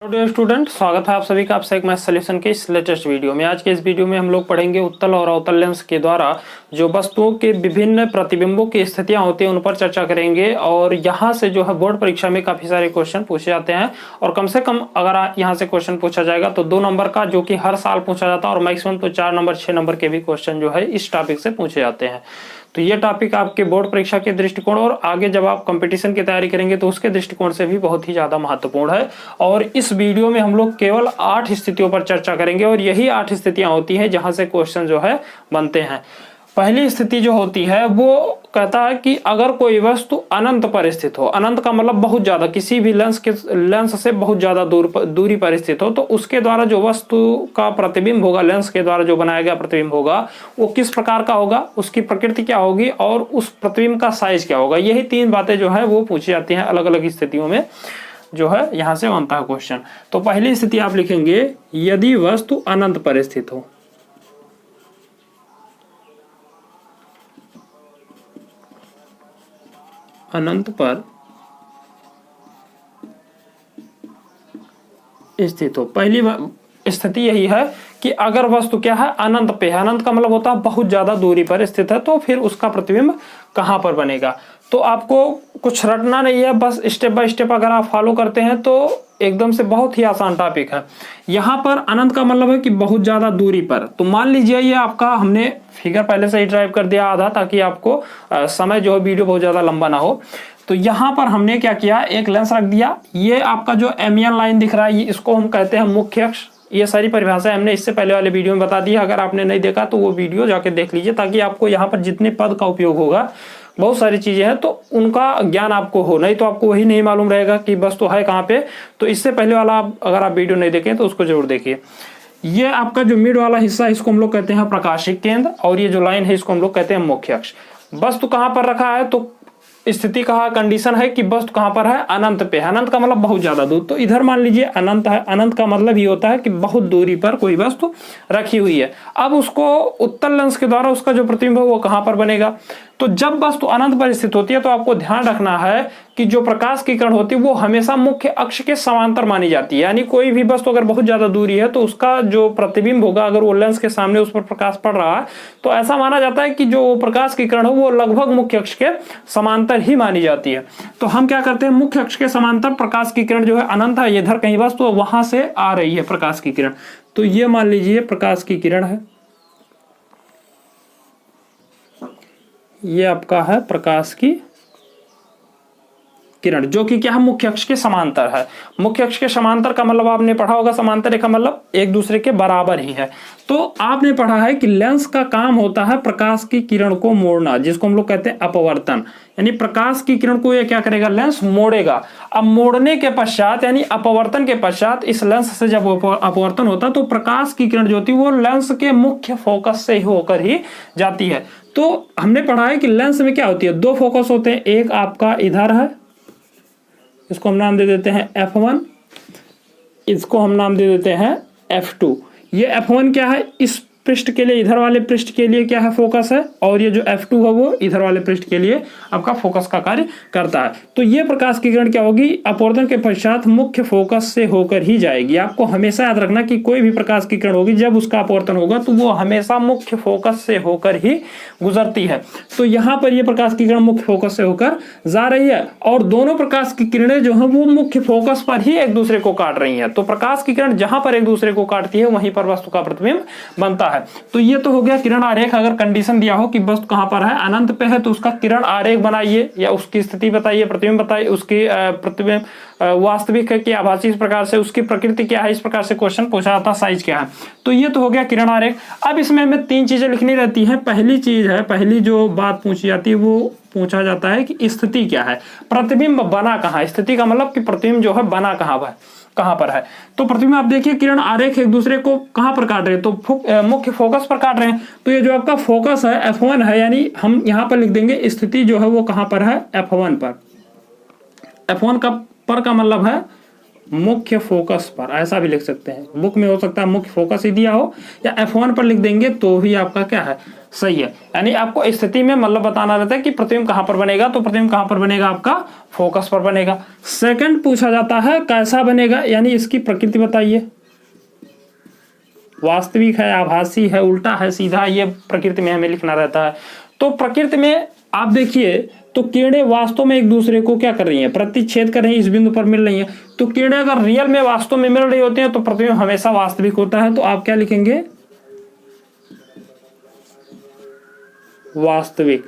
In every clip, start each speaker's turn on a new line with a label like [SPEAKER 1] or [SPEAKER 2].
[SPEAKER 1] Hello student, स्वागत है आप सभी का आपसे एक मैथ सॉल्यूशन के इस लेटेस्ट वीडियो में। आज के इस वीडियो में हम लोग पढ़ेंगे उत्तल और अवतल लेंस के द्वारा जो वस्तुओं के विभिन्न प्रतिबिंबों की स्थितियां होती हैं उन पर चर्चा करेंगे। और यहाँ से जो है बोर्ड परीक्षा में काफी सारे क्वेश्चन पूछे जाते हैं और कम से कम अगर यहाँ से क्वेश्चन पूछा जाएगा तो 2 नंबर का, जो कि हर साल पूछा जाता है, और मैक्सिमम तो 4 नंबर 6 नंबर के भी क्वेश्चन जो है इस टॉपिक से पूछे जाते हैं। तो ये टॉपिक आपके बोर्ड परीक्षा के दृष्टिकोण और आगे जब आप कंपटीशन की तैयारी करेंगे तो उसके दृष्टिकोण से भी बहुत ही ज्यादा महत्वपूर्ण है। और इस वीडियो में हम लोग केवल 8 स्थितियों पर चर्चा करेंगे और यही 8 स्थितियां होती हैं जहां से क्वेश्चन जो है बनते हैं। पहली स्थिति जो होती है वो कहता है कि अगर कोई वस्तु अनंत पर स्थित हो, अनंत का मतलब बहुत ज्यादा, किसी भी लेंस से बहुत ज्यादा दूरी पर स्थित हो, तो उसके द्वारा जो वस्तु का प्रतिबिंब होगा, लेंस के द्वारा जो बनाया गया प्रतिबिंब होगा, वो किस प्रकार का होगा, उसकी प्रकृति क्या होगी और उस प्रतिबिंब का साइज क्या होगा। यही 3 बातें जो है वो पूछी जाती हैं अलग अलग स्थितियों में, जो है यहां से बनता है क्वेश्चन। तो पहली स्थिति आप लिखेंगे, यदि वस्तु अनंत पर स्थित हो। अनंत पर स्थित हो। पहली स्थिति यही है कि अगर वस्तु क्या है, अनंत पे है। अनंत का मतलब होता है बहुत ज्यादा दूरी पर स्थित है, तो फिर उसका प्रतिबिंब कहां पर बनेगा। तो आपको कुछ रटना नहीं है, बस स्टेप बाय स्टेप अगर आप फॉलो करते हैं तो एकदम से बहुत ही आसान टॉपिक है। यहां पर अनंत का मतलब है कि बहुत ज्यादा दूरी पर। तो मान लीजिए ये आपका, हमने फिगर पहले से ही ड्राइव कर दिया आधा, ताकि आपको समय जो है वीडियो बहुत ज्यादा लंबा ना हो। तो यहां पर हमने क्या किया, एक लेंस रख दिया। ये आपका जो एमियन लाइन दिख रहा है, इसको हम कहते हैं मुख्य अक्ष। ये सारी परिभाषा हमने इससे पहले वाले वीडियो में बता दी है। अगर आपने नहीं देखा तो वो वीडियो जाके देख लीजिए, ताकि आपको यहाँ पर जितने पद का उपयोग होगा, बहुत सारी चीजें हैं, तो उनका ज्ञान आपको हो। नहीं तो आपको वही नहीं मालूम रहेगा कि बस तो है कहाँ पे। तो इससे पहले वाला अगर आप वीडियो नहीं देखें तो उसको जरूर देखिए। ये आपका जो मिड वाला हिस्सा, इसको हम लोग कहते हैं प्रकाशिक केंद्र, और ये जो लाइन है इसको हम लोग कहते हैं मुख्य अक्ष। वस्तु कहाँ पर रखा है, तो स्थिति कहा, कंडीशन है कि वस्तु कहां पर है, अनंत पे। अनंत का मतलब बहुत ज्यादा दूर। तो इधर मान लीजिए अनंत है। अनंत का मतलब ये होता है कि बहुत दूरी पर कोई वस्तु रखी हुई है। अब उसको उत्तल लेंस के द्वारा उसका जो प्रतिबिंब है वो कहां पर बनेगा। तो जब वस्तु अनंत पर स्थित होती है तो आपको ध्यान रखना है कि जो प्रकाश की किरण होती है वो हमेशा मुख्य अक्ष के समांतर मानी जाती है। यानी कोई भी वस्तु अगर बहुत ज्यादा दूरी है तो उसका जो प्रतिबिंब होगा, अगर वो लेंस के सामने उस पर प्रकाश पड़ रहा है, तो ऐसा माना जाता है कि जो प्रकाश की किरण है वो लगभग मुख्य अक्ष के समांतर ही मानी जाती है। तो हम क्या करते हैं, मुख्य अक्ष के समांतर प्रकाश की किरण जो है अनंत है, इधर कहीं वस्तु तो वहां से आ रही है प्रकाश की किरण। तो ये मान लीजिए प्रकाश की किरण है, ये आपका है प्रकाश की किरण, जो कि क्या है, मुख्य अक्ष के समांतर है। मुख्य अक्ष के समांतर का मतलब आपने पढ़ा होगा, समांतर का मतलब एक दूसरे के बराबर ही है। तो आपने पढ़ा है कि लेंस का काम होता है प्रकाश की किरण को मोड़ना, जिसको हम लोग कहते हैं अपवर्तन। यानी प्रकाश की किरण को ये क्या करेगा, लेंस मोड़ेगा। अब मोड़ने के पश्चात, यानी अपवर्तन के पश्चात, इस लेंस से जब अपवर्तन होता है तो प्रकाश की किरण जो होती है वो लेंस के मुख्य फोकस से होकर ही जाती है। तो हमने पढ़ा है कि लेंस में क्या होती है, 2 फोकस होते हैं। एक आपका इधर है, इसको हम नाम दे देते हैं F1, इसको हम नाम दे देते हैं F2। ये F1 क्या है, इस पृष्ठ के लिए, इधर वाले पृष्ठ के लिए क्या है, फोकस है। और ये जो F2 है वो इधर वाले पृष्ठ के लिए आपका फोकस का कार्य करता है। तो ये प्रकाश की किरण क्या होगी, अपवर्तन के पश्चात मुख्य फोकस से होकर ही जाएगी। आपको हमेशा याद रखना कि कोई भी प्रकाश की किरण होगी, जब उसका अपवर्तन होगा तो वो हमेशा मुख्य फोकस से होकर ही गुजरती है। तो यहाँ पर ये प्रकाश की किरण मुख्य फोकस से होकर जा रही है, और दोनों प्रकाश की किरणें जो है वो मुख्य फोकस पर ही एक दूसरे को काट रही है। तो प्रकाश की किरण जहां पर एक दूसरे को काटती है वहीं पर वस्तु का प्रतिबिंब बनता है। तो ये तो हो गया किरण आरेख। अगर कंडीशन दिया हो कि वस्तु कहां पर है, अनंत पे है, तो उसका किरण आरेख बनाइए या उसकी स्थिति बताइए, प्रतिबिंब बताइए, उसकी प्रतिबिंब वास्तविक है कि आभासी, इस प्रकार से उसकी प्रकृति क्या है, इस प्रकार से क्वेश्चन पूछा जाता है, साइज क्या है। तो ये तो हो गया किरण आरेख। अब इसमें हमें 3 चीजें लिखनी रहती हैं। पहली चीज है, पहली जो बात पूछी जाती है वो पूछा जाता है कि स्थिति क्या है, प्रतिबिंब बना कहाँ। स्थिति का मतलब कि प्रतिबिंब जो है बना कहां पर है। तो प्रतिबिंब आप देखिए, किरण आरेख एक दूसरे को कहां पर काट रहे हैं, तो मुख्य फोकस पर काट रहे हैं। तो ये जो आपका फोकस है F1 है, यानी हम यहां पर लिख देंगे स्थिति जो है वो कहां पर है, F1 पर। F1 का पर का मतलब है मुख्य फोकस पर, ऐसा भी लिख सकते हैं। बुक में हो सकता है मुख्य फोकस ही दिया हो, या F1 पर लिख देंगे तो भी आपका क्या है, सही है। यानी आपको स्थिति में मतलब बताना रहता है कि प्रतिबिंब कहां पर बनेगा, तो प्रतिबिंब कहां पर बनेगा, आपका फोकस पर बनेगा। सेकंड पूछा जाता है कैसा बनेगा, यानी इसकी प्रकृति बताइए। वास्तविक है, आभासी है, उल्टा है, सीधा, ये प्रकृति में हमें लिखना रहता है। तो प्रकृति में आप देखिए तो किरणें वास्तव में एक दूसरे को क्या कर रही हैं, प्रतिच्छेद कर रही हैं, इस बिंदु पर मिल रही हैं। तो किरणें अगर रियल में वास्तव में मिल रही होती हैं तो प्रतिबिंब हमेशा वास्तविक होता है। तो आप क्या लिखेंगे, वास्तविक।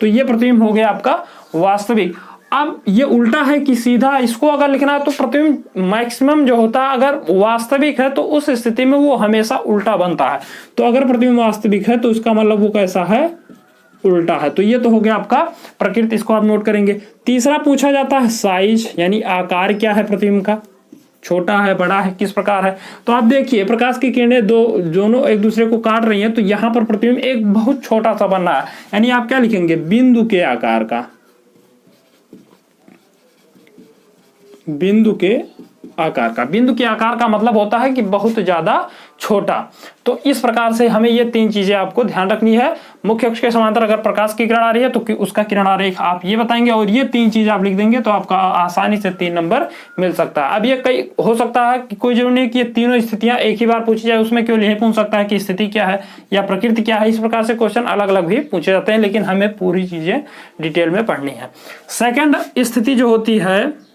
[SPEAKER 1] तो ये प्रतिबिंब हो गया आपका वास्तविक। अब ये उल्टा है कि सीधा, इसको अगर लिखना है तो प्रतिबिंब मैक्सिमम जो होता है अगर वास्तविक है तो उस स्थिति में वो हमेशा उल्टा बनता है। तो अगर प्रतिबिंब वास्तविक है तो इसका मतलब वो कैसा है, उल्टा है। तो ये तो हो गया आपका प्रकृति, इसको आप नोट करेंगे। तीसरा पूछा जाता है साइज, यानी आकार क्या है प्रतिबिंब का, छोटा है, बड़ा है, किस प्रकार है। तो आप देखिए प्रकाश की किरणें दोनों एक दूसरे को काट रही हैं, तो यहाँ पर प्रतिबिंब एक बहुत छोटा सा बन रहा है, यानी आप क्या लिखेंगे, बिंदु के आकार का, बिंदु के आकार का। बिंदु के आकार का मतलब होता है कि बहुत ज्यादा छोटा। तो इस प्रकार से हमें ये तीन चीजें आपको ध्यान रखनी है। मुख्य अक्ष के समांतर अगर प्रकाश की किरण आ रही है तो उसका किरण आरेख आप ये बताएंगे, और ये तीन चीज आप लिख देंगे तो आपका आसानी से 3 नंबर मिल सकता है। अब ये कई हो सकता है कि कोई जरूरी नहीं कि ये तीनों स्थितियां एक ही बार पूछी जाए, उसमें केवल यही पूछ सकता है कि स्थिति क्या है या प्रकृति क्या है। इस प्रकार से क्वेश्चन अलग अलग भी पूछे जाते हैं, लेकिन हमें पूरी चीजें डिटेल में पढ़नी है। सेकेंड स्थिति जो होती है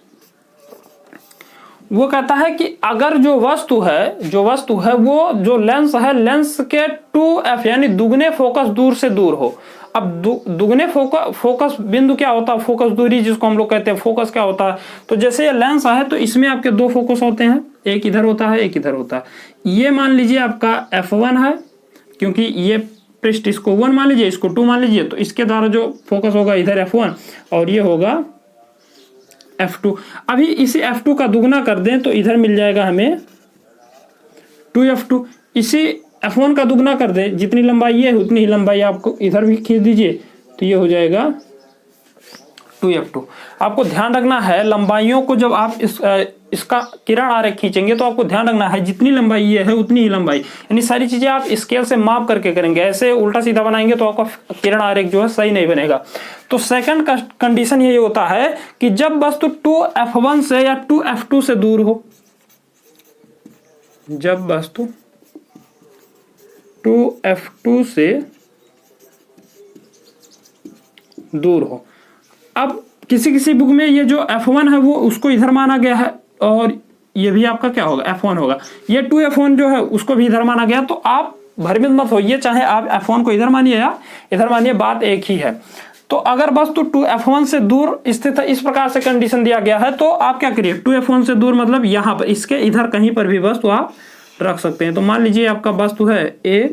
[SPEAKER 1] वो कहता है कि अगर जो वस्तु है वो जो लेंस है, लेंस के 2f यानी दुगने फोकस दूर से दूर हो। अब दुगने फोकस बिंदु क्या होता है, फोकस दूरी जिसको हम लोग कहते हैं, फोकस क्या होता है। तो जैसे ये लेंस है तो इसमें आपके 2 फोकस होते हैं, एक इधर होता है, एक इधर होता है। ये मान लीजिए आपका F1 है, क्योंकि ये पृष्ठ इसको 1 मान लीजिए, इसको 2 मान लीजिए, तो इसके द्वारा जो फोकस होगा इधर F1 और ये होगा F2। अभी इसी F2 का दुगना कर दें तो इधर मिल जाएगा हमें 2F2। इसी F1 का दुगना कर दें, जितनी लंबाई ये है उतनी ही लंबाई आपको इधर भी खींच दीजिए, तो ये हो जाएगा 2F2। आपको ध्यान रखना है लंबाइयों को, जब आप इसका किरण आरेख खींचेंगे तो आपको ध्यान रखना है जितनी लंबाई ये है उतनी ही लंबाई, यानी सारी चीजें आप स्केल से माप करके करेंगे। ऐसे उल्टा सीधा बनाएंगे तो आपका किरण आरेख जो है सही नहीं बनेगा। तो सेकंड कंडीशन ये होता है कि जब वस्तु 2F1 से या 2F2 से दूर हो, जब वस्तु 2F2 से दूर हो। अब किसी बुक में ये जो F1 है वो उसको इधर माना गया है, और ये भी आपका क्या होगा, F1 होगा। ये 2F1 जो है उसको भी इधर माना गया, तो आप भ्रमित मत होइए, चाहे आप F1 को इधर मानिए या इधर मानिए, बात एक ही है। तो अगर वस्तु 2F1 से दूर स्थित है, इस प्रकार से कंडीशन दिया गया है, तो आप क्या करिए, 2F1 से दूर मतलब यहाँ पर, इसके इधर कहीं पर भी वस्तु आप रख सकते हैं। तो मान लीजिए आपका वस्तु है A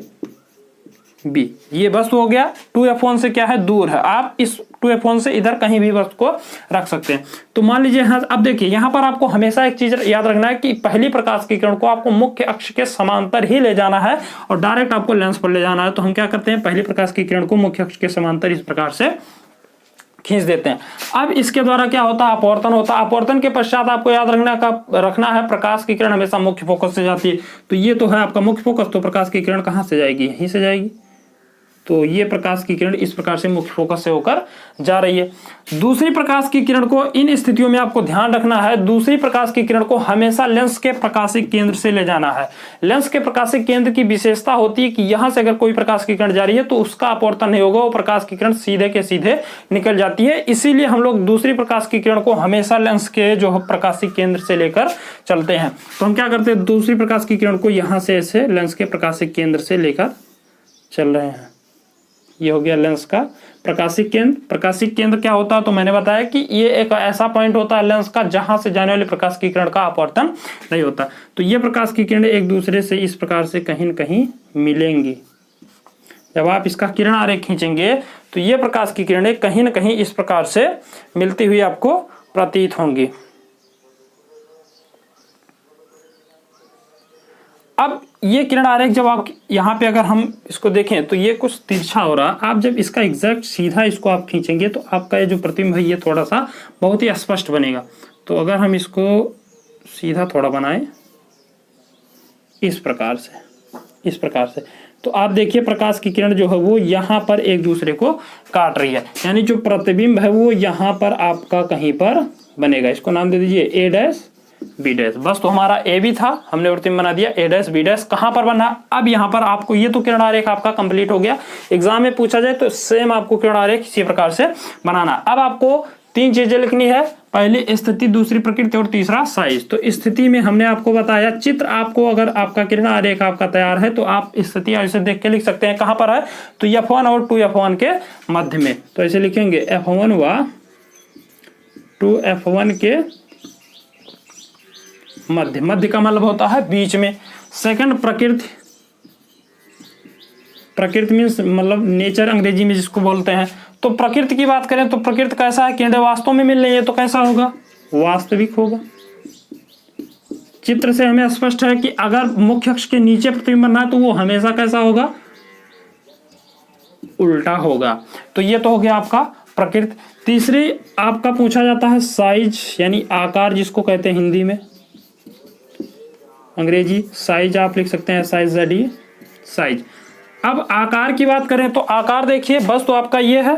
[SPEAKER 1] B, ये वस्तु हो गया 2F1 से क्या है, दूर है। आप इस 2F1 से इधर कहीं भी वस्तु को रख सकते हैं। तो मान लीजिए हाँ, अब देखिए यहाँ पर आपको हमेशा एक चीज याद रखना है कि पहली प्रकाश की किरण को आपको मुख्य अक्ष के समांतर ही ले जाना है और डायरेक्ट आपको लेंस पर ले जाना है। तो हम क्या करते हैं, पहली प्रकाश की किरण को मुख्य अक्ष के समांतर इस प्रकार से खींच देते हैं। अब इसके द्वारा क्या होता है, अपवर्तन होता है। अपवर्तन के पश्चात आपको याद रखना है प्रकाश की किरण हमेशा मुख्य फोकस से जाती है। तो ये तो है आपका मुख्य फोकस, तो प्रकाश की किरण कहाँ से जाएगी, यहीं से जाएगी। तो ये प्रकाश की किरण इस प्रकार से मुख्य फोकस से होकर जा रही है। दूसरी प्रकाश की किरण को इन स्थितियों में आपको ध्यान रखना है, दूसरी प्रकाश की किरण को हमेशा लेंस के प्रकाशिक केंद्र से ले जाना है। लेंस के प्रकाशिक केंद्र की विशेषता होती है कि यहां से अगर कोई प्रकाश की किरण जा रही है तो उसका अपवर्तन नहीं होगा, वो प्रकाश की किरण सीधे के सीधे निकल जाती है। इसीलिए हम लोग दूसरी प्रकाश की किरण को हमेशा लेंस के जो प्रकाशिक केंद्र से लेकर चलते हैं। तो हम क्या करते हैं, दूसरी प्रकाश की किरण को यहां से ऐसे लेंस के प्रकाशिक केंद्र से लेकर चल रहे हैं। ये हो गया लेंस का प्रकाशिक केंद्र। प्रकाशिक केंद्र क्या होता है, तो मैंने बताया कि ये एक ऐसा पॉइंट होता है लेंस का जहां से जाने वाले प्रकाश की किरण का अपवर्तन नहीं होता। तो ये प्रकाश की किरणें एक दूसरे से इस प्रकार से कहीं न कहीं मिलेंगी। जब आप इसका किरण आरेख खींचेंगे तो ये प्रकाश की किरणें कहीं न कहीं इस प्रकार से मिलती हुई आपको प्रतीत होंगी। अब ये किरण आरेख जब आप यहाँ पे अगर हम इसको देखें तो ये कुछ तिरछा हो रहा, आप जब इसका एग्जैक्ट सीधा इसको आप खींचेंगे तो आपका ये जो प्रतिबिंब है ये थोड़ा सा बहुत ही स्पष्ट बनेगा। तो अगर हम इसको सीधा थोड़ा बनाएं इस प्रकार से, तो आप देखिए प्रकाश की किरण जो है वो यहाँ पर एक दूसरे को काट रही है, यानी जो प्रतिबिंब है वो यहाँ पर आपका कहीं पर बनेगा। इसको नाम दे दीजिए ए डैश बी डैश। बस तो हमारा ए भी था, हमने प्रतिबिंब बना दिया। ए डैश बी डैश कहाँ पर बना, अब यहाँ पर आपको ये तो किरण आरेख आपका कंप्लीट हो गया। एग्जाम में पूछा जाए तो सेम आपको किरण आरेख इसी प्रकार से बनाना। अब आपको 3 चीजें लिखनी है, पहली स्थिति, दूसरी प्रकृति और तीसरा साइज। तो स्थिति में हमने आपको बताया चित्र, आपको अगर आपका किरण आरेख आपका तैयार है तो आप स्थिति ऐसे देख के लिख सकते हैं। कहाँ पर है, तो F1 और 2F1 के मध्य में। तो ऐसे लिखेंगे F1 व 2F1 के मध्य का मतलब होता है बीच में। सेकंड प्रकृति मीन्स मतलब नेचर अंग्रेजी में जिसको बोलते हैं। तो प्रकृति की बात करें तो प्रकृति कैसा है, किरणें वास्तव में मिल रही है तो कैसा होगा, वास्तविक होगा। चित्र से हमें स्पष्ट है कि अगर मुख्य अक्ष के नीचे प्रतिबिंब बनना है तो वो हमेशा कैसा होगा, उल्टा होगा। तो ये तो हो गया आपका प्रकृति। तीसरी आपका पूछा जाता है साइज, यानी आकार जिसको कहते हैं हिंदी में, अंग्रेजी साइज आप लिख सकते हैं SIZE साइज। अब आकार की बात करें तो आकार देखिए, वस्तु आपका ये है,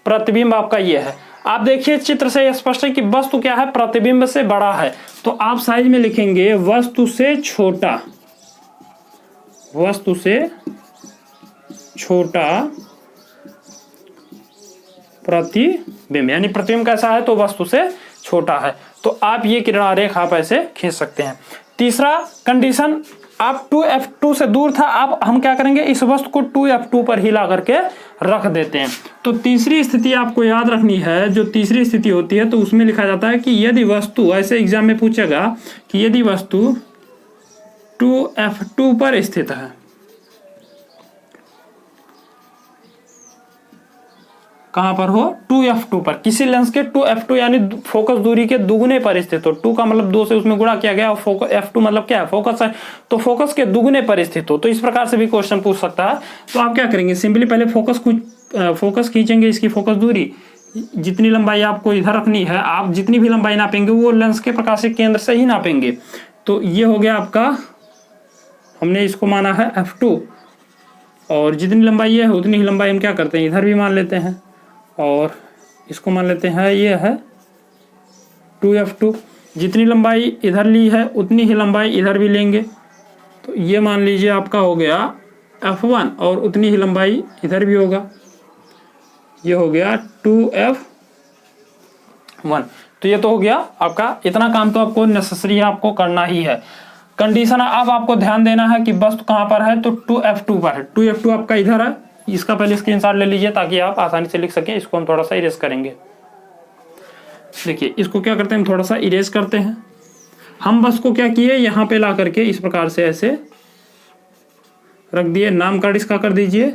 [SPEAKER 1] प्रतिबिंब आपका ये है। आप देखिए चित्र से स्पष्ट है कि वस्तु क्या है, प्रतिबिंब से बड़ा है। तो आप साइज में लिखेंगे वस्तु से छोटा, वस्तु से छोटा प्रतिबिंब, यानी प्रतिबिंब कैसा है तो वस्तु से छोटा है। तो आप ये किरण आरेख आप ऐसे खींच सकते हैं। तीसरा कंडीशन, आप 2F2 से दूर था, अब हम क्या करेंगे, इस वस्तु को 2F2 पर ही ला करके रख देते हैं। तो तीसरी स्थिति आपको याद रखनी है, जो तीसरी स्थिति होती है तो उसमें लिखा जाता है कि यदि वस्तु, ऐसे एग्जाम में पूछेगा कि यदि वस्तु 2F2 पर स्थित है, कहां पर हो, 2F2 पर, किसी लेंस के 2F2 यानी फोकस दूरी के दुगुने पर स्थित हो। 2 का मतलब 2 से उसमें गुणा किया गया और फोकस F2 मतलब क्या है, फोकस है, तो फोकस के दुगुने पर स्थित हो। तो इस प्रकार से भी क्वेश्चन पूछ सकता है। तो आप क्या करेंगे, सिंपली पहले फोकस खींचेंगे, इसकी फोकस दूरी जितनी लंबाई आपको इधर रखनी है, आप जितनी भी लंबाई नापेंगे वो लेंस के प्रकाशिक केंद्र से ही नापेंगे। तो ये हो गया आपका, हमने इसको माना है F2 और जितनी लंबाई है उतनी ही लंबाई हम क्या करते हैं, इधर भी मान लेते हैं और इसको मान लेते हैं ये है 2F2। जितनी लंबाई इधर ली है उतनी ही लंबाई इधर भी लेंगे, तो ये मान लीजिए आपका हो गया F1 और उतनी ही लंबाई इधर भी होगा, ये हो गया 2F1। तो ये तो हो गया आपका, इतना काम तो आपको नेसेसरी है, आपको करना ही है। कंडीशन अब आपको ध्यान देना है कि वस्तु कहाँ पर है, तो 2F2 पर है। 2F2 आपका इधर है, इसका पहले स्क्रीनशॉट ले लीजिए ताकि आप आसानी से लिख सकें। इसको हम थोड़ा सा इरेज करेंगे। देखिए इसको क्या करते हैं, हम थोड़ा सा इरेज करते हैं। हम बस को क्या किए, यहाँ पे ला करके इस प्रकार से ऐसे रख दिए। नाम कार्ड इसका कर दीजिए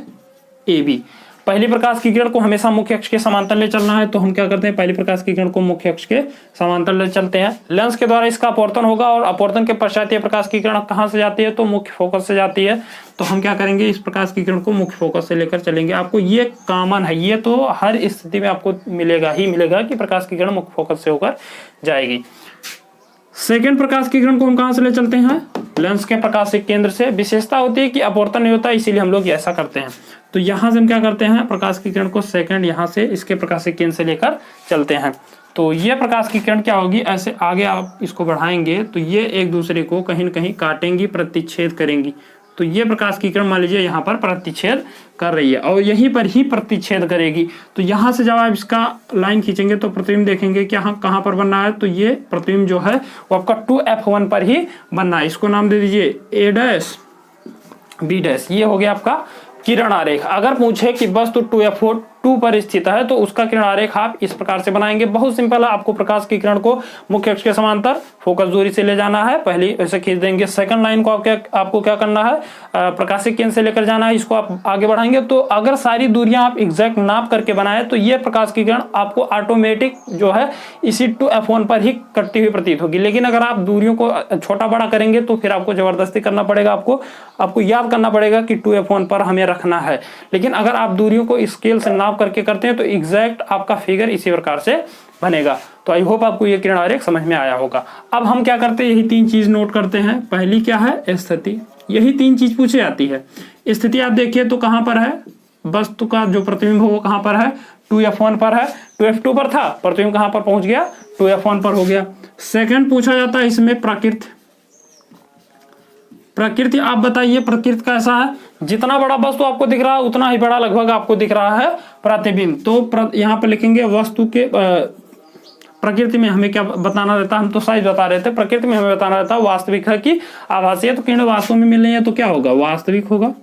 [SPEAKER 1] AB। पहली प्रकाश की किरण को हमेशा मुख्य अक्ष के समांतर ले चलना है, तो हम क्या करते हैं, पहली प्रकाश की किरण को मुख्य अक्ष के समांतर ले चलते हैं। लेंस के द्वारा इसका अपवर्तन होगा और अपवर्तन के पश्चात ये प्रकाश की किरण कहाँ से जाती है, तो मुख्य फोकस से जाती है। तो हम क्या करेंगे, इस प्रकाश की किरण को मुख्य फोकस से लेकर चलेंगे। आपको ये कॉमन है, ये तो हर स्थिति में आपको मिलेगा ही मिलेगा कि प्रकाश की किरण मुख्य फोकस से होकर जाएगी। सेकेंड प्रकाश की किरण को हम कहाँ से ले चलते हैं, लेंस के प्रकाशिक केंद्र से। विशेषता होती है कि अपवर्तन नहीं होता, इसीलिए हम लोग ऐसा करते हैं। तो यहाँ से हम क्या करते हैं, प्रकाश की किरण को सेकंड यहाँ से इसके प्रकाशिक केंद्र से लेकर चलते हैं। तो ये प्रकाश की किरण क्या होगी, ऐसे आगे आप इसको बढ़ाएंगे तो ये एक दूसरे को कहीं न कहीं काटेंगी, प्रतिच्छेद करेंगी। तो ये प्रकाश की किरण मान लीजिए यहाँ पर प्रतिच्छेद कर रही है और यहीं पर ही प्रतिच्छेद करेगी। तो यहाँ से जब आप इसका लाइन खींचेंगे तो प्रतिबिंब देखेंगे कि यहाँ कहाँ पर बनना है, तो ये प्रतिबिंब जो है वो आपका 2F1 पर ही बनना है। इसको नाम दे दीजिए A डैश B डैश। ये हो गया आपका किरण आरेख। अगर पूछे कि वस्तु 2F2 F2 पर स्थित है तो उसका किरण आरेख आप इस प्रकार से बनाएंगे। बहुत सिंपल है, आपको प्रकाश की किरण को मुख्य अक्ष के समांतर फोकस दूरी से ले जाना है, पहली ऐसे खींच देंगे। सेकंड लाइन को आपको क्या करना है, प्रकाशिक केंद्र से लेकर जाना है, इसको आप आगे बढ़ाएंगे। तो अगर सारी दूरियां आप एग्जैक्ट नाप करके बनाए तो ये प्रकाश की किरण आपको ऑटोमेटिक जो है इसी 2F1 पर ही कटती हुई प्रतीत होगी। लेकिन अगर आप दूरियों को छोटा बड़ा करेंगे तो फिर आपको जबरदस्ती करना पड़ेगा, आपको याद करना पड़ेगा कि 2F1 पर हमें रखना है। लेकिन अगर आप दूरियों को स्केल से नाप करके करते हैं तो एग्जैक्ट आपका फिगर इसी प्रकार से बनेगा। तो आई होप आपको ये किरण आरेख समझ में आया होगा। अब हम क्या करते हैं, यही 3 चीज नोट करते हैं। पहली क्या है, स्थिति, यही 3 चीज पूछी जाती है। स्थिति आप देखिए तो कहां पर है, वस्तु का जो प्रतिबिंब हो वो कहां पर है, 2F1 पर है। 2F2 पर था, प्रतिबिंब कहां पर पहुंच गया, 2F1 पर हो गया। सेकंड पूछा जाता है इसमें प्रकृति। प्रकृति आप बताइए प्रकृति कैसा है, जितना बड़ा वस्तु आपको दिख रहा है उतना ही बड़ा लगभग आपको दिख रहा है प्रतिबिंब। तो यहाँ पर लिखेंगे वस्तु के प्रकृति में हमें क्या बताना रहता है, हम तो साइज बता रहे थे, प्रकृति में हमें बताना रहता है वास्तविक है कि आभासी है। तो किरण वास्तव में मिल रही है तो क्या होगा, वास्तविक होगा।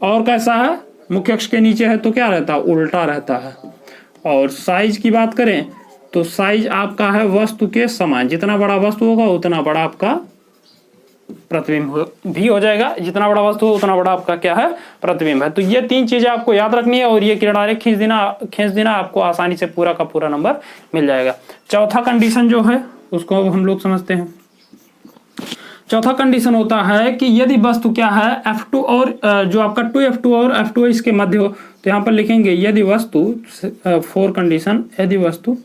[SPEAKER 1] और कैसा है, मुख्य अक्ष के नीचे है तो क्या रहता है, उल्टा रहता है। और साइज की बात करें तो साइज आपका है वस्तु के समान, जितना बड़ा वस्तु होगा उतना बड़ा आपका प्रतिबिंब भी हो जाएगा, जितना बड़ा वस्तु हो उतना बड़ा आपका क्या है, प्रतिबिंब है। तो ये 3 चीजें आपको याद रखनी है और ये किरण आरेख खींच देना आपको आसानी से पूरा का पूरा नंबर मिल जाएगा। चौथा कंडीशन जो है उसको हम लोग समझते हैं। चौथा कंडीशन होता है कि यदि वस्तु क्या है F2 और जो आपका 2F2 और F2 इसके मध्य हो, तो यहाँ पर लिखेंगे यदि वस्तु 4 कंडीशन, यदि वस्तु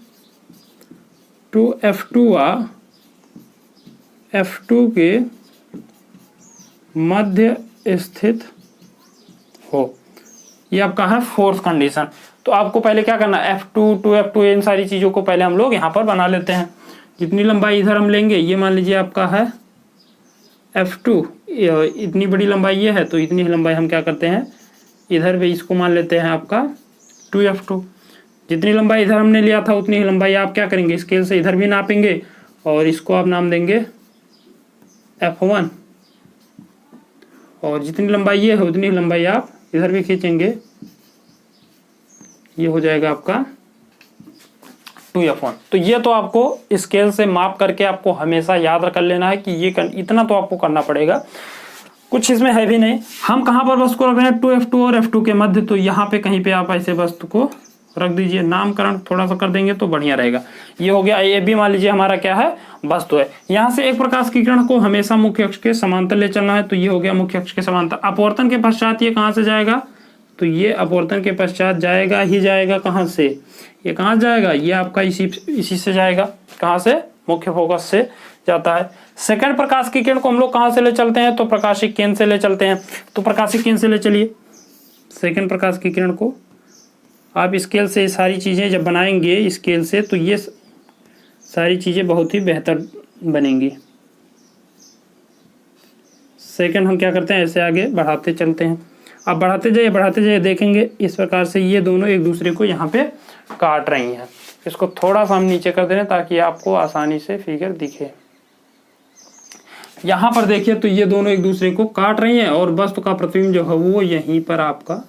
[SPEAKER 1] 2F2 व F2 के मध्य स्थित हो, ये आपका है 4th कंडीशन। तो आपको पहले क्या करना है, F2 2F2 इन सारी चीजों को पहले हम लोग यहाँ पर बना लेते हैं। जितनी लंबाई इधर हम लेंगे, ये मान लीजिए आपका है F2, इतनी बड़ी लंबाई ये है तो इतनी ही लंबाई हम क्या करते हैं इधर भी इसको मान लेते हैं आपका 2F2। जितनी लंबाई इधर हमने लिया था उतनी ही लंबाई आप क्या करेंगे, स्केल से इधर भी नापेंगे और इसको आप नाम देंगे F1। और जितनी लंबाई ये है उतनी लंबाई आप इधर भी खींचेंगे, ये हो जाएगा आपका 2F1। तो ये तो आपको स्केल से माप करके आपको हमेशा याद कर लेना है कि ये इतना तो आपको करना पड़ेगा, कुछ इसमें है भी नहीं। हम कहाँ पर वस्तु को रख रहे हैं, 2F2 और F2 के मध्य, तो यहाँ पे कहीं पे आप ऐसे वस्तु को रख दीजिए, नामकरण थोड़ा सा कर देंगे तो बढ़िया रहेगा। ये हो गया, ये भी मान लीजिए हमारा क्या है, वस्तु है। यहाँ से एक प्रकाश की किरण को हमेशा मुख्य अक्ष के समांतर ले चलना है, तो ये हो गया मुख्य अक्ष के समांतर। अपवर्तन के पश्चात ये कहाँ से जाएगा, तो ये अपवर्तन के पश्चात जाएगा ही जाएगा, कहाँ से, ये कहाँ जाएगा, ये आपका इसी से जाएगा, कहाँ से, मुख्य फोकस से जाता है। सेकंड प्रकाश की किरण को हम लोग कहाँ से ले चलते हैं, तो प्रकाशिक केंद्र से ले चलते हैं। तो प्रकाशिक केंद्र से ले चलिए सेकंड प्रकाश की किरण को। आप स्केल से सारी चीज़ें जब बनाएंगे स्केल से तो ये सारी चीज़ें बहुत ही बेहतर बनेंगी। सेकंड हम क्या करते हैं, ऐसे आगे बढ़ाते चलते हैं। आप बढ़ाते जाइए देखेंगे इस प्रकार से ये दोनों एक दूसरे को यहाँ पे काट रही हैं। इसको थोड़ा सा हम नीचे कर दे रहे हैं ताकि आपको आसानी से फिगर दिखे। यहाँ पर देखिए तो ये दोनों एक दूसरे को काट रही हैं और वस्तु का प्रतिबिंब जो है वो यहीं पर आपका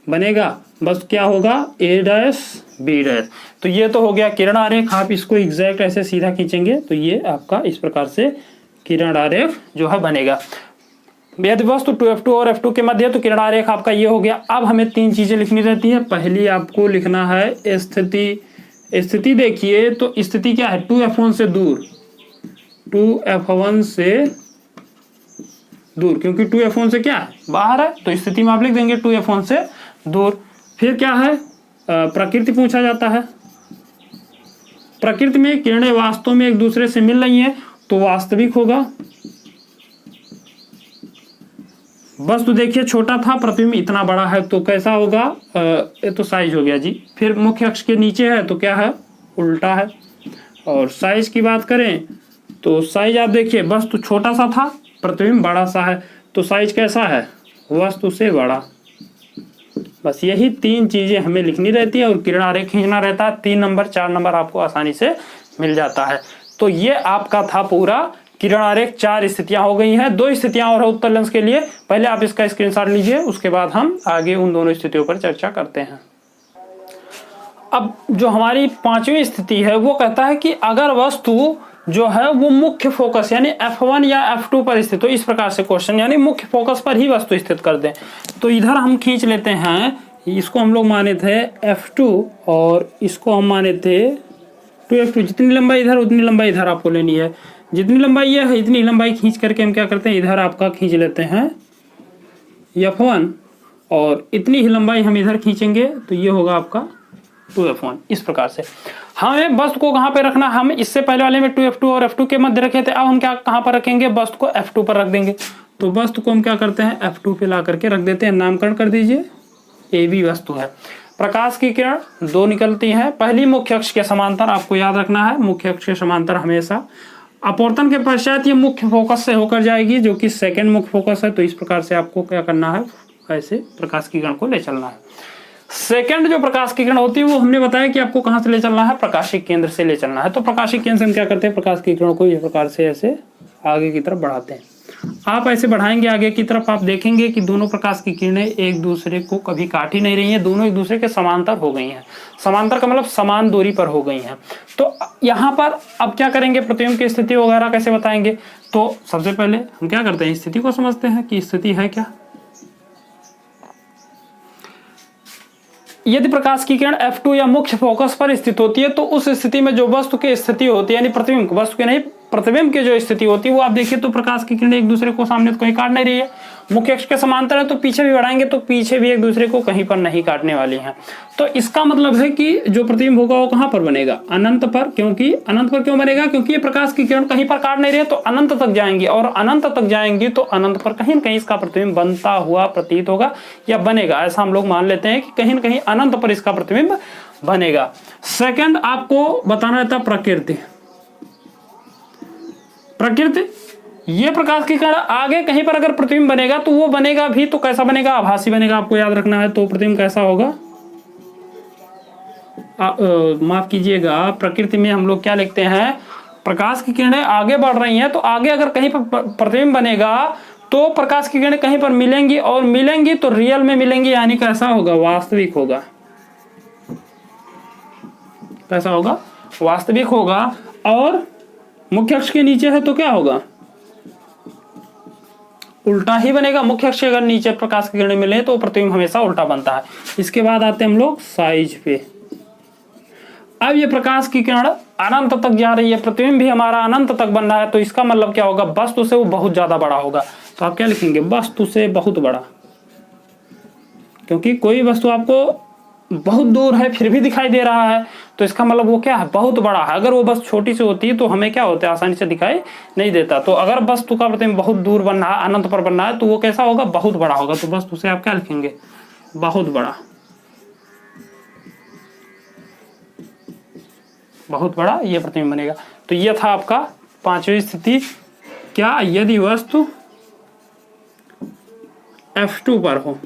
[SPEAKER 1] बनेगा। बस क्या होगा, A डैश B डैश। तो ये तो हो गया किरण आरेख। आप इसको एग्जैक्ट ऐसे सीधा खींचेंगे तो ये आपका इस प्रकार से किरण आरेख जो है बनेगा। यदि वस्तु 2F2 और F2 के मध्य तो किरण आरेख आपका ये हो गया। अब हमें 3 चीजें लिखनी रहती है। पहली आपको लिखना है स्थिति। स्थिति देखिए तो स्थिति क्या है, 2F1 से दूर, 2F1 से दूर, क्योंकि 2F1 से क्या है, बाहर है, तो स्थिति में आप लिख देंगे 2F1 से दूर। फिर क्या है, प्रकृति पूछा जाता है। प्रकृति में किरणें वास्तव में एक दूसरे से मिल रही हैं तो वास्तविक होगा। वस्तु देखिए छोटा था, प्रतिबिंब इतना बड़ा है तो कैसा होगा, ये तो साइज हो गया जी। फिर मुख्य अक्ष के नीचे है तो क्या है, उल्टा है। और साइज की बात करें तो साइज आप देखिए वस्तु छोटा सा था, प्रतिबिंब बड़ा सा है, तो साइज कैसा है, वस्तु से बड़ा। बस यही 3 चीजें हमें लिखनी रहती है और किरण आरेख खींचना रहता है। 3 नंबर 4 नंबर आपको आसानी से मिल जाता है। तो ये आपका था पूरा किरण आरेख 4 स्थितियां हो गई हैं, 2 स्थितियां और है उत्तल लेंस के लिए। पहले आप इसका स्क्रीनशॉट लीजिए, उसके बाद हम आगे उन दोनों स्थितियों पर चर्चा करते हैं। अब जो हमारी 5वीं स्थिति है वो कहता है कि अगर वस्तु जो है वो मुख्य फोकस यानी F1 या F2 पर स्थित हो, इस प्रकार से क्वेश्चन, यानी मुख्य फोकस पर ही वस्तु स्थित कर दें। तो इधर हम खींच लेते हैं, इसको हम लोग माने थे F2 और इसको हम माने थे 2F2। जितनी लंबाई इधर उतनी लंबाई इधर आपको लेनी है, जितनी लंबाई ये है इतनी लंबाई खींच करके हम क्या करते हैं, इधर आपका खींच लेते हैं F1 और इतनी ही लंबाई हम इधर खींचेंगे तो ये होगा आपका 2F1। इस प्रकार से हमें वस्तु को कहाँ पे रखना, हम इससे पहले वाले में 2F2 और F2 के मध्य रखे थे, अब हम क्या कहाँ पर रखेंगे, वस्तु को F2 पर रख देंगे। तो वस्तु को हम क्या करते हैं F2 पे ला करके रख देते हैं, नामकरण कर दीजिए AB वस्तु है। प्रकाश की किरण 2 निकलती हैं, पहली मुख्य अक्ष के समांतर, आपको याद रखना है मुख्य अक्ष के समांतर हमेशा। अपवर्तन के पश्चात ये मुख्य फोकस से होकर जाएगी जो कि सेकंड मुख्य फोकस है। तो इस प्रकार से आपको क्या करना है, ऐसे प्रकाश की किरण को ले चलना है। सेकंड जो प्रकाश की किरण होती है वो हमने बताया कि आपको कहां से ले चलना है, प्रकाशिक केंद्र से ले चलना है। तो प्रकाशिक केंद्र से हम क्या करते हैं, प्रकाश की किरण को इस प्रकार से ऐसे आगे की तरफ बढ़ाते हैं। आप ऐसे बढ़ाएंगे आगे की तरफ, आप देखेंगे कि दोनों प्रकाश की किरणें एक दूसरे को कभी काट ही नहीं रही हैं, दोनों एक दूसरे के समांतर हो गई हैं। समांतर का मतलब समान दूरी पर हो गई हैं। तो यहाँ पर अब क्या करेंगे, प्रतिबिंब की स्थिति वगैरह कैसे बताएंगे। तो सबसे पहले हम क्या करते हैं, स्थिति को समझते हैं कि स्थिति है क्या। यदि प्रकाश की किरण F2 या मुख्य फोकस पर स्थित होती है तो उस स्थिति में जो वस्तु की स्थिति होती है, यानी प्रतिबिंब, वस्तु के नहीं प्रतिबिंब की जो स्थिति होती है वो आप देखिए तो प्रकाश की किरण एक दूसरे को सामने तो कहीं काट नहीं रही है, मुख्य अक्ष के समांतर है, तो पीछे भी बढ़ाएंगे तो पीछे भी एक दूसरे को कहीं पर नहीं काटने वाली हैं। तो इसका मतलब है कि जो प्रतिबिंब होगा वो कहाँ पर बनेगा, अनंत पर। क्योंकि अनंत पर क्यों बनेगा, क्योंकि ये प्रकाश की किरण कहीं पर काट नहीं रही है, तो अनंत तक जाएंगी, और अनंत तक जाएंगी तो अनंत पर कहीं न कहीं इसका प्रतिबिंब बनता हुआ प्रतीत होगा या बनेगा। ऐसा हम लोग मान लेते हैं कि कहीं न कहीं अनंत पर इसका प्रतिबिंब बनेगा। सेकंड आपको बताना रहता प्रकृति। प्रकृति, ये प्रकाश की किरण आगे कहीं पर अगर प्रतिबिंब बनेगा तो वो बनेगा भी तो कैसा बनेगा, आभासी बनेगा, आपको याद रखना है। तो प्रतिबिंब कैसा होगा, माफ कीजिएगा, प्रकृति में हम लोग क्या लिखते हैं, प्रकाश की किरणें आगे बढ़ रही हैं तो आगे अगर कहीं पर प्रतिबिंब बनेगा तो प्रकाश की किरणें कहीं पर मिलेंगी, और मिलेंगी तो रियल में मिलेंगी, यानी कैसा होगा, वास्तविक होगा। कैसा होगा, वास्तविक होगा। और मुख्य अक्ष के नीचे है तो क्या होगा, उल्टा ही बनेगा। मुख्य अक्ष अगर नीचे प्रकाश की किरणें मिले तो प्रतिबिंब हमेशा उल्टा बनता है। इसके बाद आते हैं हम लोग साइज पे। अब ये प्रकाश की किरण अनंत तक जा रही है, प्रतिबिंब भी हमारा अनंत तक बन रहा है, तो इसका मतलब क्या होगा, वस्तु से वो बहुत ज्यादा बड़ा होगा। तो आप क्या लिखेंगे, वस्तु से बहुत बड़ा। क्योंकि कोई वस्तु आपको बहुत दूर है फिर भी दिखाई दे रहा है तो इसका मतलब वो क्या है, बहुत बड़ा है। अगर वो बस छोटी सी होती है तो हमें क्या होता है, आसानी से दिखाई नहीं देता। तो अगर वस्तु का प्रतिबिंब बहुत दूर बनना है, अनंत पर बनना है, तो वो कैसा होगा, बहुत बड़ा होगा। तो वस्तु से आप क्या लिखेंगे, बहुत बड़ा। बहुत बड़ा ये प्रतिबिंब बनेगा। तो ये था आपका 5वीं स्थिति। क्या, यदि वस्तु F2 पर हो,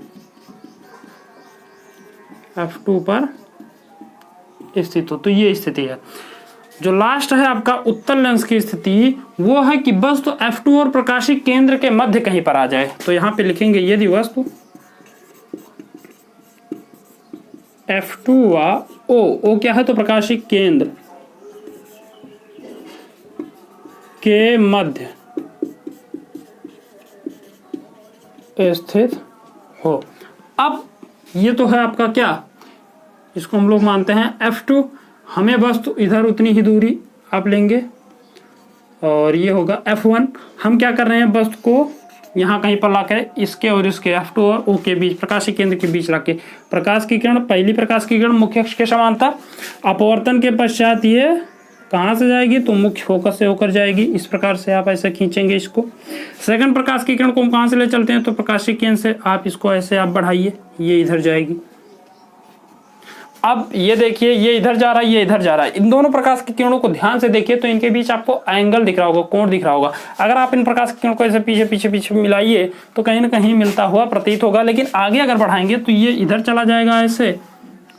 [SPEAKER 1] F2 पर स्थित हो, तो ये स्थिति है। जो लास्ट है आपका उत्तल लेंस की स्थिति, वो है कि वस्तु F2 और प्रकाशिक केंद्र के मध्य कहीं पर आ जाए। तो यहां पे लिखेंगे, यदि वस्तु F2 व O क्या है, तो प्रकाशिक केंद्र के मध्य स्थित हो। अब ये तो है आपका क्या, इसको हम लोग मानते हैं F2। हमें वस्तु इधर उतनी ही दूरी आप लेंगे और ये होगा F1। हम क्या कर रहे हैं, वस्तु को यहाँ कहीं पर लाकर इसके और इसके F2 और O के बीच, प्रकाशिक केंद्र के बीच लाके, प्रकाश की किरण, पहली प्रकाश की किरण मुख्य अक्ष के समांतर, अपवर्तन के पश्चात ये कहाँ से जाएगी, तो मुख्य फोकस से होकर जाएगी। इस प्रकार से आप ऐसे खींचेंगे इसको। सेकंड प्रकाश की किरण को हम कहाँ से ले चलते हैं, तो प्रकाशिक केंद्र से आप इसको ऐसे आप बढ़ाइए, ये इधर जाएगी। अब ये देखिए, ये इधर जा रहा है, ये इधर जा रहा है। इन दोनों प्रकाश की किरणों को ध्यान से देखिए तो इनके बीच आपको एंगल दिख रहा होगा, कोण दिख रहा होगा। अगर आप इन प्रकाश की किरणों को ऐसे पीछे पीछे पीछे मिलाइए तो कहीं ना कहीं मिलता हुआ प्रतीत होगा। लेकिन आगे अगर बढ़ाएंगे तो ये इधर चला जाएगा ऐसे,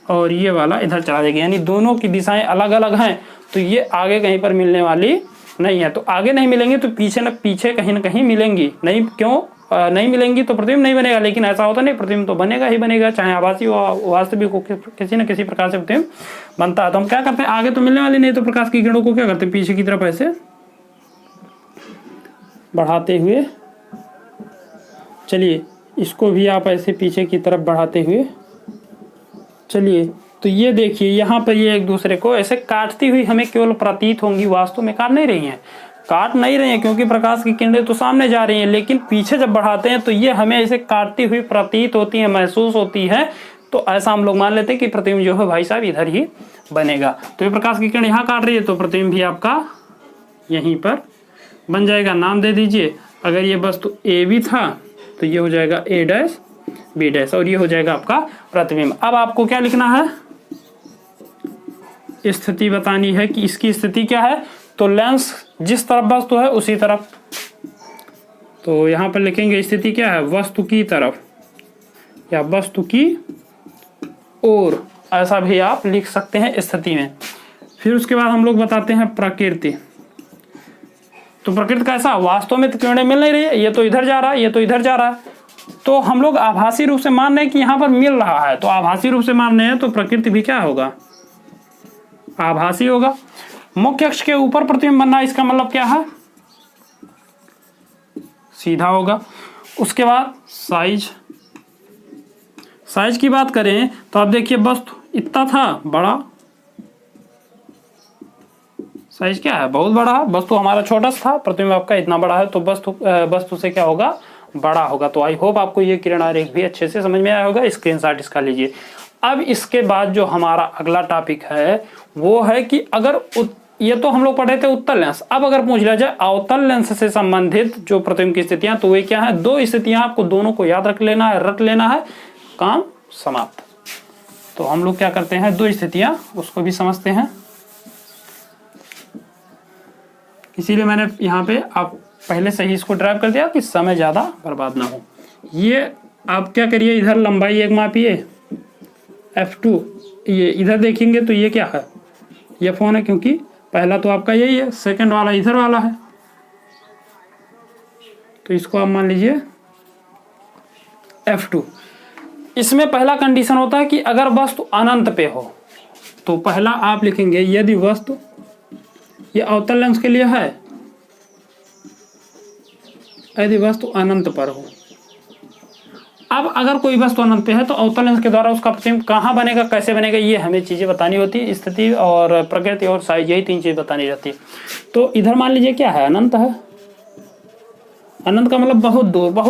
[SPEAKER 1] और ये वाला इधर चला जाएगा, यानी दोनों की दिशाएं अलग अलग हैं, तो ये आगे कहीं पर मिलने वाली नहीं है, तो आगे नहीं मिलेंगी तो पीछे कहीं ना कहीं मिलेंगी। नहीं, क्यों नहीं मिलेंगी तो प्रतिबिंब नहीं बनेगा, लेकिन ऐसा होता नहीं, प्रतिबिंब तो बनेगा ही बनेगा, चाहे आभासी हो वास्तविक हो, किसी न किसी प्रकार से प्रतिबिंब बनता है। तो हम क्या करते हैं, आगे तो मिलने वाली नहीं, तो प्रकाश की किरणों को क्या करते हैं, पीछे की तरफ ऐसे बढ़ाते हुए, चलिए इसको भी आप ऐसे पीछे की तरफ बढ़ाते हुए चलिए, तो ये देखिए यहाँ पर ये एक दूसरे को ऐसे काटती हुई हमें केवल प्रतीत होंगी, वास्तव में काट नहीं रही हैं, क्योंकि प्रकाश की किरणें तो सामने जा रही हैं, लेकिन पीछे जब बढ़ाते हैं तो ये हमें ऐसे काटती हुई प्रतीत होती है, महसूस होती है। तो ऐसा हम लोग मान लेते हैं कि प्रतिबिंब जो है भाई साहब इधर ही बनेगा। तो ये प्रकाश की किरण यहाँ काट रही है, तो प्रतिबिंब भी आपका यहीं पर बन जाएगा। नाम दे दीजिए, अगर ये वस्तु ए बी था तो ये हो जाएगा ए डैश बी डैश, और ये हो जाएगा आपका प्रतिबिंब। अब आपको क्या लिखना है, स्थिति बतानी है कि इसकी स्थिति क्या है। तो लेंस जिस तरफ वस्तु है उसी तरफ, तो यहां पर लिखेंगे स्थिति क्या है, वस्तु की तरफ या वस्तु की ओर, ऐसा भी आप लिख सकते हैं स्थिति में। फिर उसके बाद हम लोग बताते हैं प्रकृति। तो प्रकृति कैसा, वास्तव में तो किरणें मिल नहीं रही है, ये तो इधर जा रहा है, ये तो इधर जा रहा है, तो हम लोग आभासी रूप से मान रहे हैं कि यहाँ पर मिल रहा है, तो आभासी रूप से मान रहे हैं, तो प्रकृति भी क्या होगा, आभासी होगा। मुख्य अक्ष के ऊपर प्रतिबिंब बनना, इसका मतलब क्या है, सीधा होगा। उसके बाद साइज की बात करें तो आप देखिए वस्तु इतना था बड़ा, साइज क्या है, बहुत बड़ा है, वस्तु हमारा छोटा सा था, प्रतिबिंब आपका इतना बड़ा है, तो वस्तु से क्या होगा, बड़ा होगा। तो आई होप आपको ये किरण आरेख भी अच्छे से समझ में आया होगा, स्क्रीनशॉट इसका लीजिए। अब इसके बाद जो हमारा अगला टॉपिक है वो है कि अगर ये तो हम लोग पढ़े थे उत्तल लेंस, अब अगर पूछ लिया जाए अवतल लेंस से संबंधित जो प्रतिबिंब की स्थितियां, तो वे क्या है, दो स्थितियां आपको दोनों को याद रख लेना है, रट लेना है, काम समाप्त। तो हम लोग क्या करते हैं, दो स्थितियां उसको भी समझते हैं, इसीलिए मैंने यहाँ पे आप पहले से ही इसको ड्राइव कर दिया कि समय ज्यादा बर्बाद ना हो। ये आप क्या करिए, इधर लंबाई एक मापिए f2, ये इधर देखेंगे तो ये क्या है, ये फोन है, क्योंकि पहला तो आपका यही है, सेकंड वाला इधर वाला है, तो इसको आप मान लीजिए f2। इसमें पहला कंडीशन होता है कि अगर वस्तु अनंत पे हो, तो पहला आप लिखेंगे यदि वस्तु, ये अवतल लेंस के लिए है, यदि वस्तु अनंत पर हो। अब अगर कोई वस्तु अनंत पे है तो अवतल लेंस के द्वारा उसका प्रतिबिंब कहाँ बनेगा, कैसे बनेगा, ये हमें चीजें बतानी होती है, स्थिति और प्रकृति और साइज, यही तीन चीज बतानी रहती है। तो इधर मान लीजिए क्या है, अनंत है, अनंत का मतलब बहुत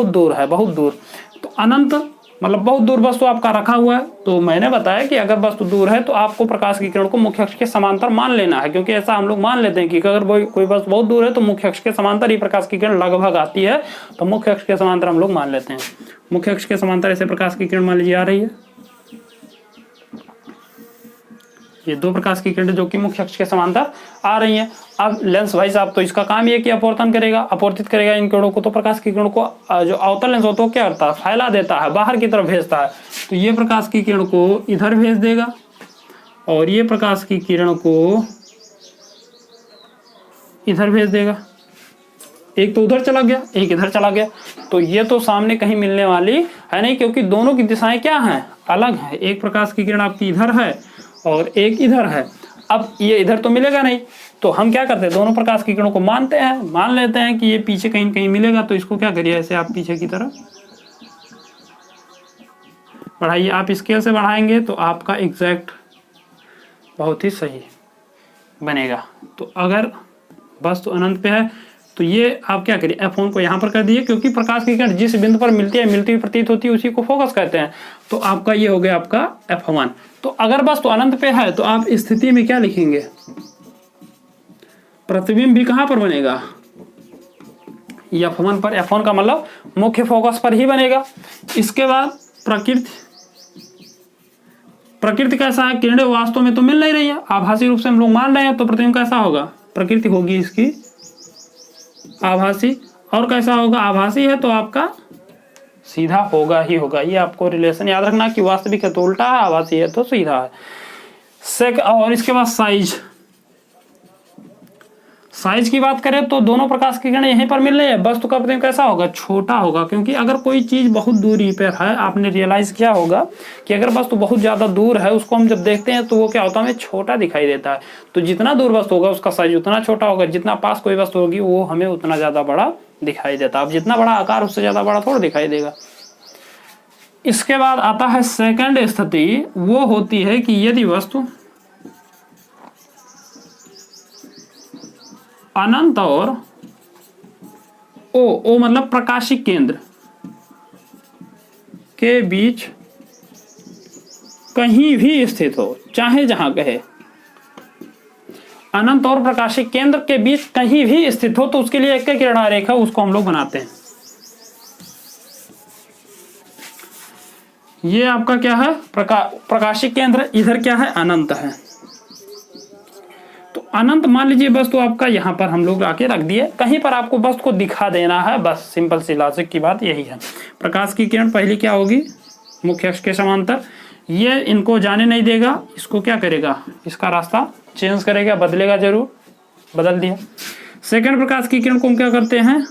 [SPEAKER 1] दूर है, बहुत दूर। तो अनंत मतलब बहुत दूर वस्तु आपका रखा हुआ है। तो मैंने बताया कि अगर वस्तु दूर है तो आपको प्रकाश की किरण को मुख्य अक्ष के समांतर मान लेना है, क्योंकि ऐसा हम लोग मान लेते हैं कि अगर कोई वस्तु बहुत दूर है तो मुख्य अक्ष के समांतर ही प्रकाश की किरण लगभग आती है, तो मुख्य अक्ष के समांतर हम लोग मान लेते हैं। मुख्य अक्ष के समांतर ऐसे प्रकाश की किरण मान लीजिए आ रही है, ये दो प्रकाश की किरणें जो कि मुख्य अक्ष के समांतर आ रही हैं। अब लेंस भाई साहब तो इसका काम ये कि अपवर्तन करेगा, अपवर्तित करेगा इन किरणों को। तो प्रकाश की किरणों को जो अवतल लेंस होता है क्या करता है, फैला देता है, बाहर की तरफ भेजता है। तो ये प्रकाश की किरण को इधर भेज देगा और ये प्रकाश की किरण को इधर भेज देगा। एक तो उधर चला गया, एक इधर चला गया, तो ये तो सामने कहीं मिलने वाली है नहीं, क्योंकि दोनों की दिशाएं क्या हैं, अलग है। एक प्रकाश की किरण आपकी इधर है और एक इधर है। अब ये इधर तो मिलेगा नहीं, तो हम क्या करते हैं, दोनों प्रकाश की किरणों को मानते हैं, मान लेते हैं कि ये पीछे कहीं कहीं मिलेगा। तो इसको क्या करिए, ऐसे आप पीछे की तरफ बढ़ाइए। आप स्केल से बढ़ाएंगे तो आपका एग्जैक्ट बहुत ही सही बनेगा। तो अगर वस्तु अनंत पे है तो ये आप क्या करिए, F1 को यहाँ पर कर दिए, क्योंकि प्रकाश की किरण जिस बिंदु पर मिलती है, मिलती हुई प्रतीत होती है, उसी को फोकस कहते हैं। तो आपका ये हो गया आपका F1। तो अगर वस्तु अनंत पे है तो आप स्थिति में क्या लिखेंगे, प्रतिबिंब भी कहाँ पर बनेगा, F1 पर। F1 का मतलब मुख्य फोकस पर ही बनेगा। इसके बाद प्रकृति कैसा है, किरणें वास्तव में तो मिल नहीं रही है, आभासी रूप से हम लोग मान रहे हैं, तो प्रतिबिंब कैसा होगा, प्रकृति होगी इसकी आभासी। और कैसा होगा, आभासी है तो आपका सीधा होगा ही होगा। ये आपको रिलेशन याद रखना कि वास्तविक है तो उल्टा है, आभासी है तो सीधा है। और इसके बाद साइज की बात करें तो दोनों प्रकाश की किरण यहीं पर मिल रही है, वस्तु का प्रतिबिंब कैसा होगा, छोटा होगा। क्योंकि अगर कोई चीज बहुत दूरी पर है, आपने रियलाइज किया होगा कि अगर वस्तु बहुत ज्यादा दूर है, उसको हम जब देखते हैं तो वो क्या होता है, हमें छोटा दिखाई देता है। तो जितना दूर वस्तु होगा उसका साइज उतना छोटा होगा, जितना पास कोई वस्तु होगी वो हमें उतना ज्यादा बड़ा दिखाई देता है। अब जितना बड़ा आकार उससे ज्यादा बड़ा थोड़ा दिखाई देगा। इसके बाद आता है सेकंड स्थिति, वो होती है कि यदि वस्तु अनंत और ओ मतलब प्रकाशिक केंद्र के बीच कहीं भी स्थित हो, चाहे जहां कहे, अनंत और प्रकाशिक केंद्र के बीच कहीं भी स्थित हो, तो उसके लिए एक किरण आरेख है, उसको हम लोग बनाते हैं। ये आपका क्या है, प्रकाशिक केंद्र, इधर क्या है, अनंत है। तो अनंत मान लीजिए वस्तु आपका यहाँ पर हम लोग आके रख दिए, कहीं पर आपको वस्तु को दिखा देना है, बस सिंपल सी लॉजिक की बात यही है। प्रकाश की किरण पहली क्या होगी, मुख्य अक्ष के समांतर, ये इनको जाने नहीं देगा, इसको क्या करेगा, इसका रास्ता चेंज करेगा, बदलेगा, जरूर बदल दिया। सेकंड प्रकाश की किरण को हम क्या करते हैं,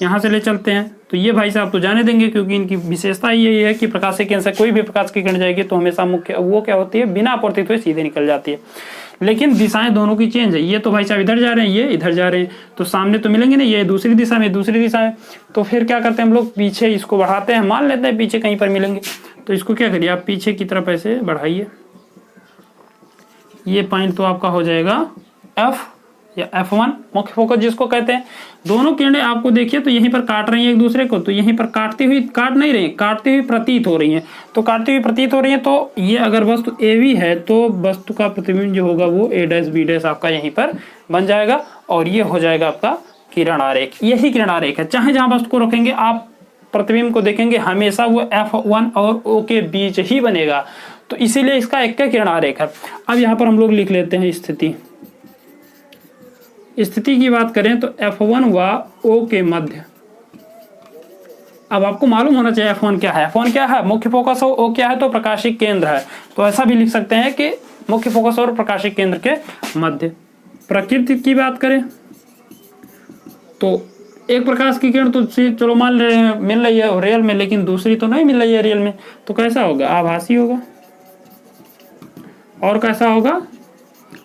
[SPEAKER 1] यहाँ से ले चलते हैं, तो ये भाई साहब तो जाने देंगे, क्योंकि इनकी विशेषता यही है कि प्रकाश की किरण से कोई भी प्रकाश की किरण जाएगी तो हमेशा मुख्य वो क्या होती है, बिना अपवर्तित हुए सीधे निकल जाती है। लेकिन दिशाएं दोनों की चेंज है, ये तो भाई साहब इधर जा रहे हैं, ये इधर जा रहे हैं, तो सामने तो मिलेंगे नहीं, ये दूसरी दिशा में, दूसरी दिशा में, तो फिर क्या करते हैं हम लोग, पीछे इसको बढ़ाते हैं, मान लेते हैं पीछे कहीं पर मिलेंगे, तो इसको क्या करिए आप पीछे की तरफ ऐसे बढ़ाइए, ये पॉइंट तो आपका हो जाएगा F या F1 मुख्य फोकस जिसको कहते हैं। दोनों किरणें आपको देखिए तो यहीं पर काट रही हैं एक दूसरे को, तो यहीं पर काटती हुई, काट नहीं रही, काटती हुई प्रतीत हो रही हैं, तो काटती हुई प्रतीत हो रही है, तो ये अगर वस्तु AB है तो वस्तु का प्रतिबिंब जो होगा वो A', B' आपका यहीं पर बन जाएगा, और ये हो जाएगा आपका किरण आरेख। यही किरण आरेख है, चाहे जहां वस्तु को रखेंगे आप प्रतिबिंब को देखेंगे हमेशा वो F1 और O के बीच ही बनेगा, तो इसीलिए इसका एक किरण आरेख है। अब यहाँ पर हम लोग लिख लेते हैं स्थिति। स्थिति की बात करें तो F1 व O के मध्य, अब आपको मालूम होना चाहिए F1 क्या है, F1 क्या है, मुख्य फोकस, और O क्या है, तो प्रकाशिक केंद्र है। तो ऐसा भी लिख सकते हैं कि मुख्य फोकस और प्रकाशिक केंद्र के मध्य। प्रकृति की बात करें तो एक प्रकाश की किरण तो चलो मान रहे हैं मिल रही है रियल में, लेकिन दूसरी तो नहीं मिल रही है रियल में, तो कैसा होगा, आभासी होगा। और कैसा होगा,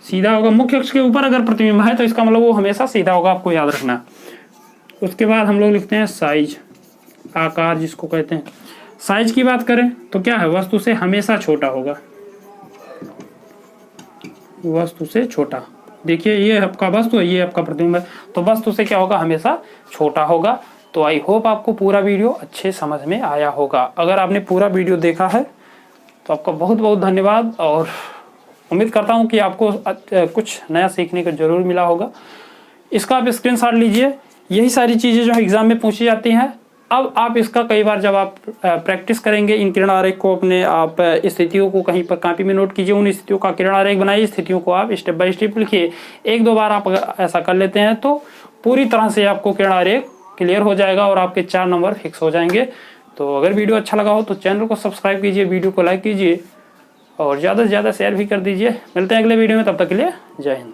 [SPEAKER 1] सीधा होगा। मुख्य अक्ष के ऊपर अगर प्रतिबिंब है तो इसका मतलब वो हमेशा सीधा होगा, आपको याद रखना। उसके बाद हम लोग लिखते हैं साइज, आकार जिसको कहते हैं। साइज की बात करें तो क्या है, वस्तु से हमेशा छोटा होगा, वस्तु से छोटा। देखिए ये आपका वस्तु है, ये आपका प्रतिबिंब है, तो वस्तु से क्या होगा, हमेशा छोटा होगा। तो आई होप आपको पूरा वीडियो अच्छे समझ में आया होगा। अगर आपने पूरा वीडियो देखा है तो आपका बहुत बहुत धन्यवाद, और उम्मीद करता हूं कि आपको कुछ नया सीखने को जरूर मिला होगा। इसका आप स्क्रीनशॉट लीजिए, यही सारी चीज़ें जो एग्जाम में पूछी जाती हैं। अब आप इसका कई बार जब आप प्रैक्टिस करेंगे इन किरण आरेख को, अपने आप स्थितियों को कहीं पर कॉपी में नोट कीजिए, उन स्थितियों का किरण आरेख बनाइए, स्थितियों को आप स्टेप बाय स्टेप लिखिए। एक दो बार आप ऐसा कर लेते हैं तो पूरी तरह से आपको किरण आरेख क्लियर हो जाएगा और आपके 4 नंबर फिक्स हो जाएंगे। तो अगर वीडियो अच्छा लगा हो तो चैनल को सब्सक्राइब कीजिए, वीडियो को लाइक कीजिए और ज़्यादा से ज़्यादा शेयर भी कर दीजिए। मिलते हैं अगले वीडियो में, तब तक के लिए जय हिंद।